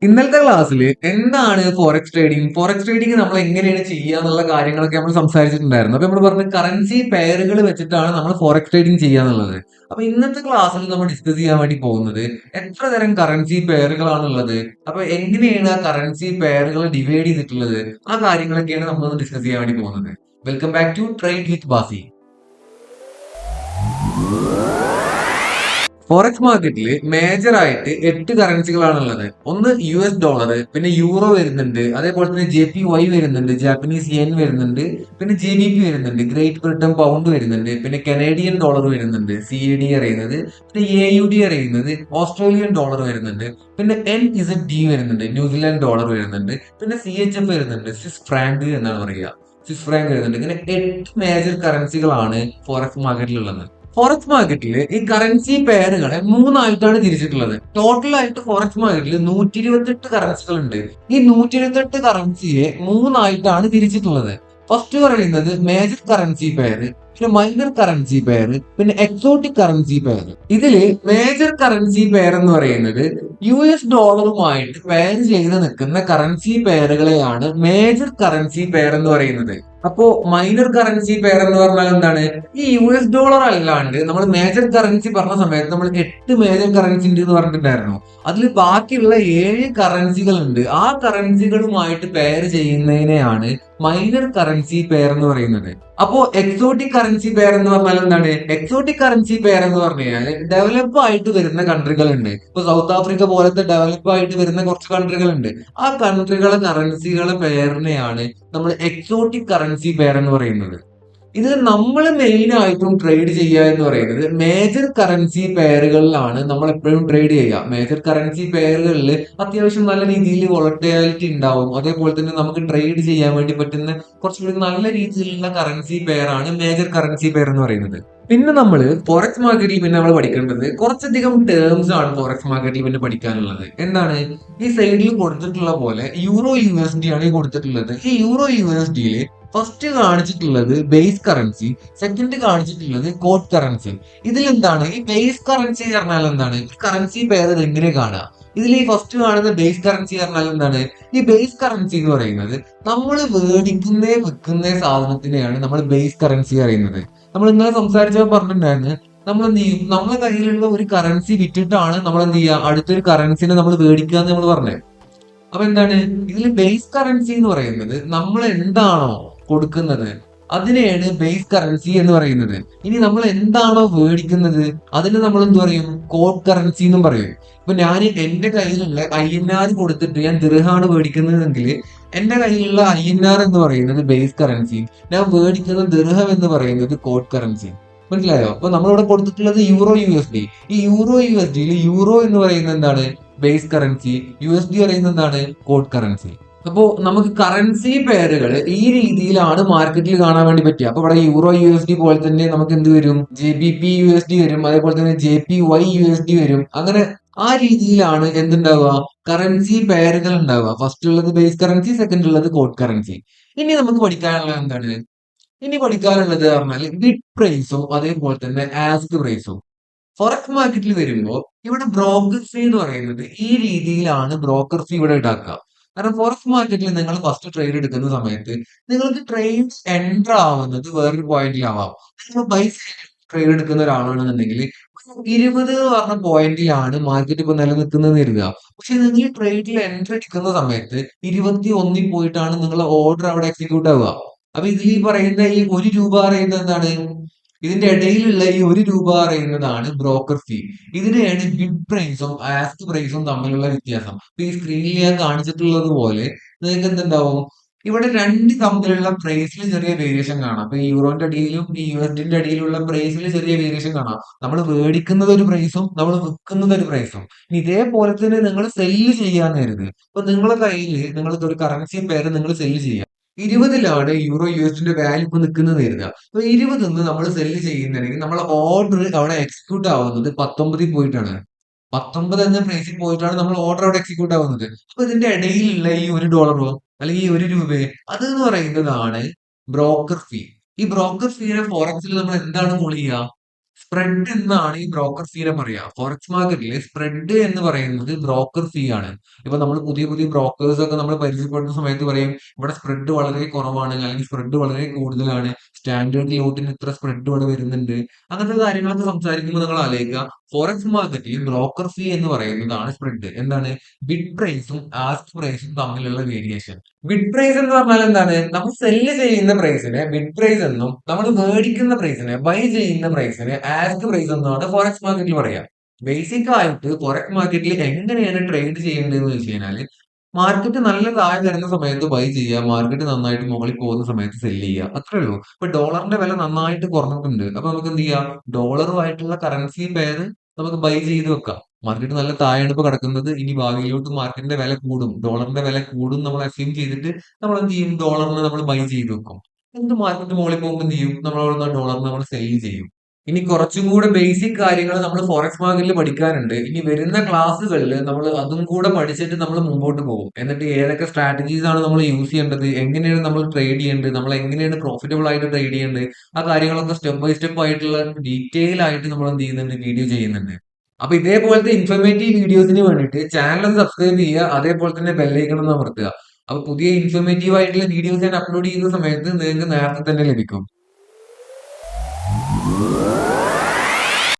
ഇന്നലത്തെ ക്ലാസ്സിൽ എന്താണ് ഫോറക്സ് ട്രേഡിംഗ് നമ്മൾ എങ്ങനെയാണ് ചെയ്യുക എന്നുള്ള കാര്യങ്ങളൊക്കെ നമ്മൾ സംസാരിച്ചിട്ടുണ്ടായിരുന്നു. അപ്പൊ നമ്മൾ പറഞ്ഞ കറൻസി പെയറുകൾ വെച്ചിട്ടാണ് നമ്മൾ ഫോറക്സ് ട്രേഡിംഗ് ചെയ്യുക എന്നുള്ളത്. അപ്പൊ ഇന്നത്തെ ക്ലാസ്സിൽ നമ്മൾ ഡിസ്കസ് ചെയ്യാൻ വേണ്ടി പോകുന്നത് എത്ര തരം കറൻസി പെയറുകളാണുള്ളത്, അപ്പൊ എങ്ങനെയാണ് ആ കറൻസി പെയറുകൾ ഡിവൈഡ് ചെയ്തിട്ടുള്ളത്, ആ കാര്യങ്ങളൊക്കെയാണ് നമ്മൾ ഡിസ്കസ് ചെയ്യാൻ വേണ്ടി പോകുന്നത്. Welcome back to trade with Basi. Forex മാർക്കറ്റിൽ മേജർ ആയിട്ട് 8 കറൻസികളാണുള്ളത്. ഒന്ന് US ഡോളർ, പിന്നെ യൂറോ വരുന്നുണ്ട്, അതേപോലെ തന്നെ JPY വരുന്നുണ്ട്, ജാപ്പനീസ് യെൻ വരുന്നുണ്ട്, പിന്നെ GBP വരുന്നുണ്ട്, ഗ്രേറ്റ് ബ്രിട്ടൻ പൗണ്ട് വരുന്നുണ്ട്, പിന്നെ കനേഡിയൻ ഡോളർ വരുന്നുണ്ട്, CAD അറിയുന്നത്, പിന്നെ AUD അറിയുന്നത്, ഓസ്ട്രേലിയൻ ഡോളർ വരുന്നുണ്ട്, പിന്നെ NZD വരുന്നുണ്ട്, ന്യൂസിലാൻഡ് ഡോളർ വരുന്നുണ്ട്, പിന്നെ CHF വരുന്നുണ്ട്, സ്വിസ് ഫ്രാങ്ക് എന്നാണ് പറയുക, സ്വിസ് ഫ്രാങ്ക് വരുന്നുണ്ട്. ഇങ്ങനെ 8 മേജർ കറൻസികളാണ് ഫോറക്സ് മാർക്കറ്റിലുള്ളത്. ഫോറക്സ് മാർക്കറ്റിൽ ഈ കറൻസി പെയറുകളെ മൂന്നായിട്ടാണ് തിരിച്ചിട്ടുള്ളത്. ടോട്ടൽ ആയിട്ട് ഫോറക്സ് മാർക്കറ്റിൽ 128 കറൻസികൾ ഉണ്ട്. ഈ 128 കറൻസിയെ മൂന്നായിട്ടാണ് തിരിച്ചിട്ടുള്ളത്. ഫസ്റ്റ് പറയുന്നത് മേജർ കറൻസി പെയർ, പിന്നെ മൈനർ കറൻസി പെയർ, പിന്നെ എക്സോട്ടിക് കറൻസി പെയർ. ഇതില് മേജർ കറൻസി പെയർ എന്ന് പറയുന്നത് US ഡോളറുമായിട്ട് പെയർ ചെയ്ത് നിൽക്കുന്ന കറൻസി പെയറുകളെയാണ് മേജർ കറൻസി പെയർ എന്ന് പറയുന്നത്. അപ്പോ മൈനർ കറൻസി പെയർ എന്ന് പറഞ്ഞാൽ എന്താണ്? ഈ US ഡോളർ അല്ലാണ്ട് നമ്മൾ മേജർ കറൻസി പറഞ്ഞ സമയത്ത് നമ്മൾ 8 മേജർ കറൻസി ഉണ്ട് എന്ന് പറഞ്ഞിട്ടുണ്ടായിരുന്നു. അതിൽ ബാക്കിയുള്ള 7 കറൻസികൾ ഉണ്ട്. ആ കറൻസികളുമായിട്ട് പെയർ ചെയ്യുന്നതിനെയാണ് മൈനർ കറൻസി പെയർ എന്ന് പറയുന്നത്. അപ്പോ എക്സോട്ടിക് കറൻസി പെയർ എന്ന് പറഞ്ഞാൽ എന്താണ്? എക്സോട്ടിക് കറൻസി പെയർ എന്ന് പറഞ്ഞു കഴിഞ്ഞാൽ ഡെവലപ്പ് ആയിട്ട് വരുന്ന കൺട്രികൾ ഉണ്ട്. ഇപ്പൊ സൗത്ത് ആഫ്രിക്ക പോലത്തെ ഡെവലപ്പ് ആയിട്ട് വരുന്ന കുറച്ച് കൺട്രികൾ ഉണ്ട്. ആ കൺട്രികളെ കറൻസികളെ പെയറിനെയാണ് നമ്മൾ എക്സോട്ടിക് കറൻസി പെയർ എന്ന് പറയുന്നത്. ഇതിൽ നമ്മൾ മെയിൻ ആയിട്ടും ട്രേഡ് ചെയ്യുക എന്ന് പറയുന്നത് മേജർ കറൻസി പെയറുകളിലാണ് നമ്മൾ എപ്പോഴും ട്രേഡ് ചെയ്യുക. മേജർ കറൻസി പെയറുകളിൽ അത്യാവശ്യം നല്ല രീതിയിൽ വോളറ്റാലിറ്റി ഉണ്ടാവും. അതേപോലെ തന്നെ നമുക്ക് ട്രേഡ് ചെയ്യാൻ വേണ്ടി പറ്റുന്ന കുറച്ചുകൂടി നല്ല രീതിയിലുള്ള കറൻസി പെയർ ആണ് മേജർ കറൻസി പെയർ എന്ന് പറയുന്നത്. പിന്നെ നമ്മൾ ഫോറക്സ് മാർക്കറ്റിൽ പിന്നെ നമ്മൾ പഠിക്കേണ്ടത് കുറച്ചധികം ടേംസ് ആണ് ഫോറക്സ് മാർക്കറ്റിൽ പിന്നെ പഠിക്കാനുള്ളത്. എന്താണ്? ഈ സൈഡിൽ കൊടുത്തിട്ടുള്ള പോലെ USD ആണ് ഈ കൊടുത്തിട്ടുള്ളത്. ഈ USD ഫസ്റ്റ് കാണിച്ചിട്ടുള്ളത് ബേസ് കറൻസി, സെക്കൻഡ് കാണിച്ചിട്ടുള്ളത് കോഡ് കറൻസി. ഇതിൽ എന്താണ് ഈ ബേസ് കറൻസി പറഞ്ഞാൽ എന്താണ്? ഈ കറൻസി പെയർ എങ്ങനെ കാണുക? ഇതിൽ ഈ ഫസ്റ്റ് കാണുന്ന ബേസ് കറൻസി പറഞ്ഞാൽ എന്താണ്? ഈ ബേസ് കറൻസി എന്ന് പറയുന്നത് നമ്മൾ മേടിക്കുന്ന വിൽക്കുന്ന സാധനത്തിനെയാണ് നമ്മൾ ബേസ് കറൻസി അറിയുന്നത്. നമ്മൾ ഇന്നലെ സംസാരിച്ചപ്പോൾ പറഞ്ഞിട്ടുണ്ടായിരുന്നു, നമ്മൾ എന്ത് ചെയ്യും? നമ്മളെ കയ്യിലുള്ള ഒരു കറൻസി വിറ്റിട്ടാണ് നമ്മൾ എന്ത് ചെയ്യുക, അടുത്തൊരു കറൻസിനെ നമ്മൾ മേടിക്കുക എന്ന് നമ്മൾ പറഞ്ഞത്. അപ്പൊ എന്താണ് ഇതിൽ ബേസ് കറൻസി എന്ന് പറയുന്നത്? നമ്മൾ എന്താണോ കൊടുക്കുന്നത് അതിനെയാണ് ബേസ് കറൻസി എന്ന് പറയുന്നത്. ഇനി നമ്മൾ എന്താണോ മേടിക്കുന്നത് അതിന് നമ്മൾ എന്ത് പറയും? കോഡ് കറൻസി എന്നും പറയും. ഇപ്പൊ ഞാൻ എന്റെ കയ്യിലുള്ള INR കൊടുത്തിട്ട് ഞാൻ ദിർഹമാണ് മേടിക്കുന്നതെങ്കിൽ എന്റെ കയ്യിലുള്ള INR എന്ന് പറയുന്നത് ബേസ് കറൻസി, ഞാൻ മേടിക്കുന്ന ദിർഹം എന്ന് പറയുന്നത് കോഡ് കറൻസി. മനസ്സിലായോ? അപ്പൊ നമ്മളിവിടെ കൊടുത്തിട്ടുള്ളത് USD. ഈ USDയിൽ യൂറോ എന്ന് പറയുന്നത് എന്താണ്? Base currency. USD പറയുന്നത് എന്താണ്? Code currency. അപ്പോ നമുക്ക് കറൻസി പെയറുകൾ ഈ രീതിയിലാണ് മാർക്കറ്റിൽ കാണാൻ വേണ്ടി പറ്റുക. അപ്പൊ ഇവിടെ USD പോലെ തന്നെ നമുക്ക് എന്ത് വരും? JBP USD വരും, അതേപോലെ തന്നെ JPY USD വരും. അങ്ങനെ ആ രീതിയിലാണ് എന്തുണ്ടാവുക? കറൻസി പെയറുകൾ ഉണ്ടാവുക. ഫസ്റ്റ് ഉള്ളത് ബേസ് കറൻസി, സെക്കൻഡ് ഉള്ളത് കോഡ് കറൻസി. ഇനി നമുക്ക് പഠിക്കാനുള്ളത് എന്താണ്? ഇനി പഠിക്കാനുള്ളത് പറഞ്ഞാൽ ബിഡ് പ്രൈസും അതേപോലെ തന്നെ ആസ്ക് പ്രൈസും. ഫോറക്സ് മാർക്കറ്റിൽ വരുമ്പോൾ ഇവിടെ ബ്രോക്കർ ഫീ എന്ന് പറയുന്നത് ഈ രീതിയിലാണ് ബ്രോക്കർ ഫീ ഇവിടെ ഈടാക്കുക. കാരണം ഫോറക്സ് മാർക്കറ്റിൽ നിങ്ങൾ ഫസ്റ്റ് ട്രേഡ് എടുക്കുന്ന സമയത്ത് നിങ്ങൾക്ക് ട്രേഡ് എൻറ്റർ ആവുന്നത് വേറൊരു പോയിന്റിലാവാം. നിങ്ങൾ ബൈ ട്രേഡ് എടുക്കുന്ന ഒരാളാണെന്നുണ്ടെങ്കിൽ 20 എന്ന് പറഞ്ഞ പോയിന്റിലാണ് മാർക്കറ്റ് ഇപ്പൊ നിലനിൽക്കുന്നത് കരുതുക. പക്ഷെ നിങ്ങൾ ട്രേഡിൽ എൻട്രി എടുക്കുന്ന സമയത്ത് 21 പോയിട്ടാണ് നിങ്ങളുടെ ഓർഡർ അവിടെ എക്സിക്യൂട്ട് ആവുക. അപ്പൊ ഇതിൽ ഈ പറയുന്ന ഈ 1 രൂപ പറയുന്നത് എന്താണ്? ഇതിന്റെ ഇടയിലുള്ള ഈ 1 രൂപ പറയുന്നതാണ് ബ്രോക്കർ ഫീ. ഇതിനെയാണ് ബിഡ് പ്രൈസും ആസ്ക് പ്രൈസും തമ്മിലുള്ള വ്യത്യാസം. ഇപ്പൊ ഈ സ്ക്രീനിൽ ഞാൻ കാണിച്ചിട്ടുള്ളത് പോലെ നിങ്ങൾക്ക് എന്തുണ്ടാവും? ഇവിടെ രണ്ട് തമ്മിലുള്ള പ്രൈസിൽ ചെറിയ വേരിയേഷൻ കാണാം. അപ്പൊ ഈ യൂറോന്റെ അടിയിലും ഈ USDന്റെ അടിയിലുള്ള പ്രൈസിൽ ചെറിയ വേരിയേഷൻ കാണാം. നമ്മൾ മേടിക്കുന്നത് ഒരു പ്രൈസും നമ്മൾ വിൽക്കുന്നത് ഒരു പ്രൈസും. ഇനി ഇതേപോലെ തന്നെ നിങ്ങൾ സെല്ല് ചെയ്യാന്ന് കരുത്. ഇപ്പൊ നിങ്ങളുടെ കയ്യിൽ നിങ്ങൾക്ക് ഒരു കറൻസി പേര് നിങ്ങൾ സെല്ല് ചെയ്യുക. 20ലാണ് USDന്റെ വാല്യൂ ഇപ്പൊ നിൽക്കുന്നത് കരുതുക. അപ്പൊ 20 നമ്മൾ സെല്ല് ചെയ്യുന്നുണ്ടെങ്കിൽ നമ്മളെ ഓർഡർ അവിടെ എക്സിക്യൂട്ട് ആവുന്നത് 19 പോയിട്ടാണ്. 19 എന്ന പ്രൈസിൽ പോയിട്ടാണ് നമ്മൾ ഓർഡർ അവിടെ എക്സിക്യൂട്ട് ആവുന്നത്. അപ്പൊ ഇതിന്റെ ഇടയിലുള്ള ഈ $1 അല്ലെങ്കിൽ ഈ 1 രൂപ അത് എന്ന് പറയുന്നതാണ് ബ്രോക്കർ ഫീ. ഈ ബ്രോക്കർ ഫീനെ ഫോറക്സിൽ നമ്മൾ എന്താണ് കോൾ ചെയ്യുക? സ്പ്രെഡ് എന്നാണ് ഈ ബ്രോക്കർ ഫീനെ പറയാ. ഫോറക്സ് മാർക്കറ്റിൽ സ്പ്രെഡ് എന്ന് പറയുന്നത് ബ്രോക്കർ ഫീ ആണ്. ഇപ്പൊ നമ്മൾ പുതിയ പുതിയ ബ്രോക്കേഴ്സ് ഒക്കെ നമ്മൾ പരിചയപ്പെടുന്ന സമയത്ത് പറയും ഇവിടെ സ്പ്രെഡ് വളരെ കുറവാണ്, അല്ലെങ്കിൽ സ്പ്രെഡ് വളരെ കൂടുതലാണ്, സ്റ്റാൻഡേർഡ് ലോട്ടിന് ഇത്ര സ്പ്രെഡ് ഇവിടെ വരുന്നുണ്ട്. അങ്ങനത്തെ കാര്യങ്ങളൊക്കെ സംസാരിക്കുമ്പോൾ നിങ്ങൾ ആലോചിക്കുക, ഫോറക്സ് മാർക്കറ്റിൽ ബ്രോക്കർ ഫീ എന്ന് പറയുന്നതാണ് സ്പ്രെഡ്. എന്താണ്? ബിഡ് പ്രൈസും ആസ്ക് പ്രൈസും തമ്മിലുള്ള വേരിയേഷൻ. ബിഡ് പ്രൈസ് എന്ന് പറഞ്ഞാൽ എന്താണ്? നമ്മൾ സെല്ല് ചെയ്യുന്ന പ്രൈസിനെ ബിഡ് പ്രൈസ് എന്നും നമ്മൾ മേടിക്കുന്ന പ്രൈസിനെ ബൈ ചെയ്യുന്ന പ്രൈസിനെ ആസ്ക് പ്രൈസ് എന്നാണ് ഫോറക്സ് മാർക്കറ്റിൽ പറയാ. ബേസിക് ആയിട്ട് ഫോറക്സ് മാർക്കറ്റിൽ എങ്ങനെയാണ് ട്രേഡ് ചെയ്യേണ്ടതെന്ന് വെച്ച് കഴിഞ്ഞാൽ, മാർക്കറ്റ് നല്ല താഴെ വരുന്ന സമയത്ത് ബൈ ചെയ്യുക, മാർക്കറ്റ് നന്നായിട്ട് മുകളിൽ പോകുന്ന സമയത്ത് സെല് ചെയ്യുക, അത്രേ ഉള്ളൂ. ഇപ്പൊ ഡോളറിന്റെ വില നന്നായിട്ട് കുറഞ്ഞിട്ടുണ്ട്, അപ്പൊ നമുക്ക് എന്ത് ചെയ്യാം? ഡോളറുമായിട്ടുള്ള കറൻസി പെയർ നമുക്ക് ബൈ ചെയ്ത് വെക്കാം. മാർക്കറ്റ് നല്ല താഴെയാണ് ഇപ്പൊ കിടക്കുന്നത്, ഇനി ഭാവിയിലോട്ട് മാർക്കറ്റിന്റെ വില കൂടും, ഡോളറിന്റെ വില കൂടും നമ്മൾ അസ്യൂം ചെയ്തിട്ട് നമ്മൾ എന്ത് ചെയ്യും? ഡോളറിന് നമ്മൾ ബൈ ചെയ്ത് വെക്കും. എന്ത് മാർക്കറ്റ് മുകളിൽ പോകുമ്പോൾ എന്ത് ചെയ്യും? നമ്മൾ അവിടുന്ന് ഡോളറിന് നമ്മൾ സെല് ചെയ്യും. ഇനി കുറച്ചും കൂടെ ബേസിക് കാര്യങ്ങൾ നമ്മൾ ഫോറക്സ് മാർക്കറ്റിൽ പഠിക്കാനുണ്ട്. ഇനി വരുന്ന ക്ലാസ്സുകളിൽ നമ്മൾ അതും കൂടെ പഠിച്ചിട്ട് നമ്മൾ മുമ്പോട്ട് പോകും. എന്നിട്ട് ഏതൊക്കെ സ്ട്രാറ്റജീസ് ആണ് നമ്മൾ യൂസ് ചെയ്യേണ്ടത്, എങ്ങനെയാണ് നമ്മൾ ട്രേഡ് ചെയ്യേണ്ടത്, നമ്മൾ എങ്ങനെയാണ് പ്രോഫിറ്റബിൾ ആയിട്ട് ട്രേഡ് ചെയ്യേണ്ടത്, ആ കാര്യങ്ങളൊക്കെ സ്റ്റെപ്പ് ബൈ സ്റ്റെപ്പ് ആയിട്ടുള്ള ഡീറ്റെയിൽ ആയിട്ട് നമ്മൾ എന്ത് ചെയ്യുന്നുണ്ട്? വീഡിയോ ചെയ്യുന്നുണ്ട്. അപ്പൊ ഇതേപോലത്തെ ഇൻഫോർമേറ്റീവ് വീഡിയോസിന് വേണ്ടിയിട്ട് ചാനൽ സബ്സ്ക്രൈബ് ചെയ്യുക, അതേപോലെ തന്നെ ബെല്ലൈക്കൺ ഒന്ന് അമർത്തുക. അപ്പൊ പുതിയ ഇൻഫോർമേറ്റീവ് ആയിട്ടുള്ള വീഡിയോസ് ഞാൻ അപ്ലോഡ് ചെയ്യുന്ന സമയത്ത് നിങ്ങൾക്ക് നേരത്തെ തന്നെ ലഭിക്കും.